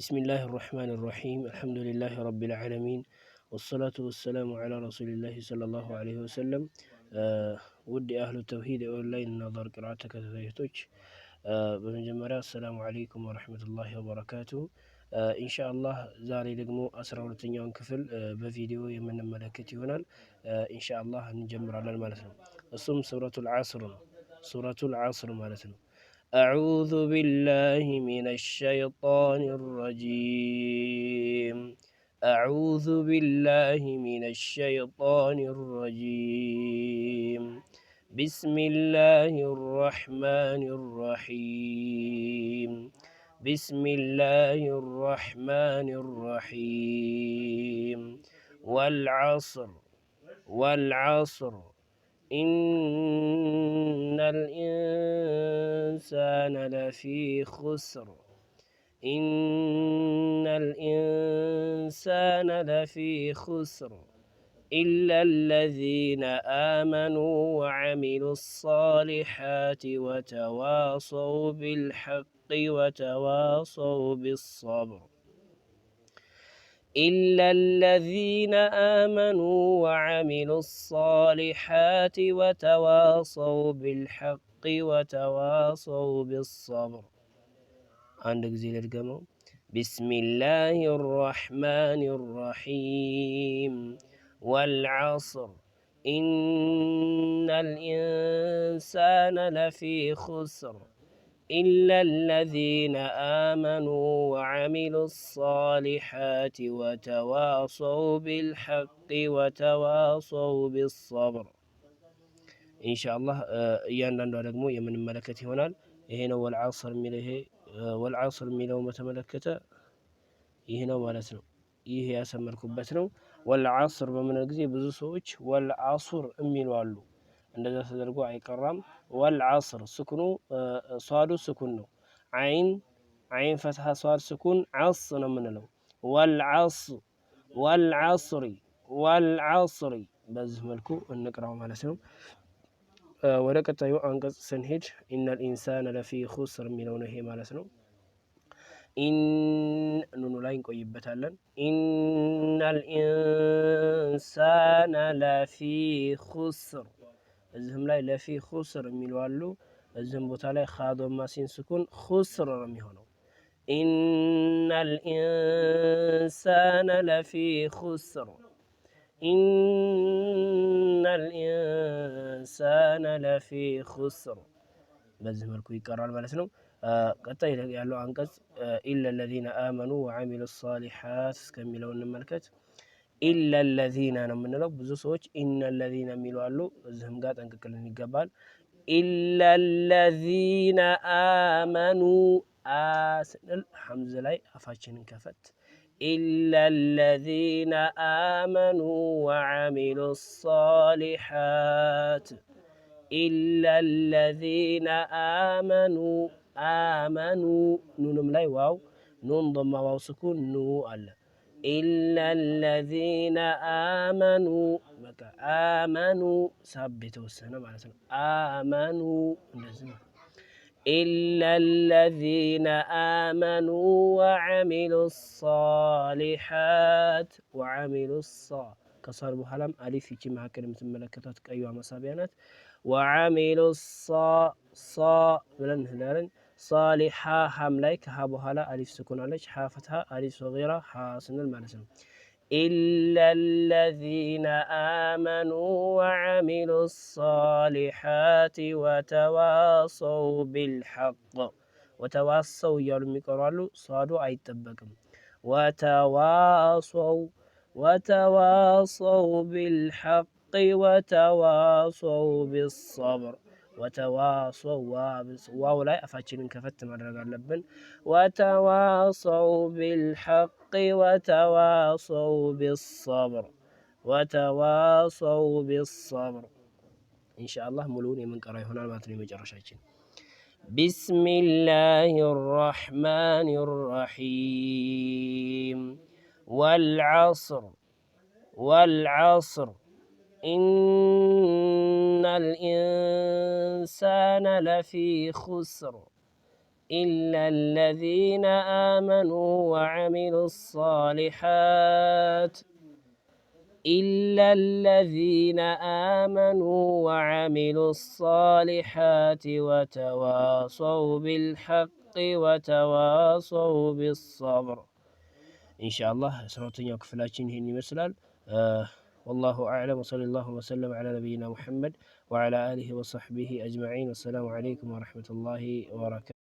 بسم الله الرحمن الرحيم الحمد لله رب العالمين والصلاة والسلام على رسول الله صلى الله عليه وسلم ودي أهل التوحيد أونلاين نظر قراءتك تزيتوش بمجمرة السلام عليكم ورحمة الله وبركاته إن شاء الله زاري لقمو أسرع لتنيون كفل بفيديو يمن ملكتي هنا إن شاء الله نجمر على المالسن الصم سورة العصر مالسن أعوذ بالله من الشيطان الرجيم أعوذ بالله من الشيطان الرجيم بسم الله الرحمن الرحيم بسم الله الرحمن الرحيم والعصر إن الإنسان لفي خسر إن الإنسان لفي خسر إلا الذين آمنوا وعملوا الصالحات وتواصوا بالحق وتواصوا بالصبر إلا الذين آمنوا وعملوا الصالحات وتواصوا بالحق وتواصوا بالصبر. عندك زي الجمع. بسم الله الرحمن الرحيم والعصر إن الإنسان لفي خسر إلا الذين آمنوا وعملوا الصالحات وتواصوا بالحق وتواصوا بالصبر. إن شاء الله እያንዳንዷ ደግሞ የምንመለከት ይሆናል። ይሄ ነው ወልዓصር የሚለው ይሄ ወልዓصር የሚለው በተመለከተ ይሄ ነው ማለት ነው። ይሄ ያሰመርኩበት ነው። ወልዓصር በምንል ጊዜ ብዙ ሰዎች ወልዓሱር የሚሉ አሉ። እንደዛ ተደርጎ አይቀራም። ወልዓصር ስኩኑ ሷዱ ስኩን ነው። አይን ፈትሐ ሷድ ስኩን ዓስ ነው የምንለው። ወልዓصሪ በዚህ መልኩ እንቅራው ማለት ነው። ወደ ቀጣዩ አንቀጽ ስንሄድ ኢነል ኢንሳነ ለፊ ኹስር የሚለው ነው ይሄ ማለት ነው። ኑኑ ላይ እንቆይበታለን። ኢነል ኢንሳነ ለፊ ኹስር እዚህም ላይ ለፊ ኹስር የሚሉ አሉ። እዚህም ቦታ ላይ ኻዶማ ሲን ስኩን ኹስር ነው የሚሆነው። ኢነል ኢንሳነ ለፊ ኹስር ኢነል ኢንሳነ ለፊ ኹስር በዚህ መልኩ ይቀራል ማለት ነው። ቀጣይ ያለው አንቀጽ ኢለ ለዚነ አመኑ ወዐሚሉ ሷሊሓት እስከሚለው እንመልከት። ኢለ ለዚነ ነው የምንለው። ብዙ ሰዎች ኢነ ለዚነ የሚሉ አሉ። እዚህም ጋር ጠንቅቅልን ይገባል። ኢለ ለዚነ አመኑ ስንል ሐምዝ ላይ አፋችንን ከፈት። ኢለ ለዚነ አመኑ ወዐሚሉ ሷሊሓት ኢለ ለዚነ አመኑ ኑንም ላይ ዋው ኑን ضማ ዋው ስኩን ኑ አለ። ኢለ ለዚነ አመኑ በቃ አመኑ ሳብ የተወሰነ ማለት ነው። አመኑ እንደዚህ ነው። ኢለ ለዚነ አመኑ ወዐሚሉ ሷሊሓት ወዐሚሉ ከሷል በኋላም አሊፍ ይቺ መካከል የምትመለከቷት ቀይዋ መሳቢያ ናት። ወዐሚሉ ብለን እንላለን። ሷሊሓ ሀም ላይ ከሀ በኋላ አሊፍ ስኩን አለች። ሀ ፈትሃ አሊፍ ሰጊራ ሀ ስንል ማለት ነው። ኢለ ለዚነ አመኑ ወዐሚሉ ሷሊሓት ወተዋሰው ቢልሐቅ ወተዋሰው እያሉ የሚቀሩ አሉ። ሷዱ አይጠበቅም። ወተዋሰው ቢልሐቅ ወተዋሰው ቢሰብር ወተዋሰው ዋው ላይ አፋችንን ከፈት ማድረግ አለብን። ወተዋሰው ቢልሐቅ ወተዋሰው ቢሰብር ወተዋሰው ቢሰብር ኢንሻአላህ ሙሉውን የምንቀራ ይሆናል ማለት ነው። የመጨረሻችን ቢስሚላሂ ራሕማኒ ራሒም ወልዓصር إن الإنسان لفي خسر إلا الذين آمنوا وعملوا الصالحات إلا الذين آمنوا وعملوا الصالحات وتواصوا بالحق وتواصوا بالصبر. إن شاء الله سنوتين كفلاتين هني مثلا. والله أعلم، وصلى الله وسلم على نبينا محمد وعلى آله وصحبه أجمعين. والسلام عليكم ورحمة الله وبركاته.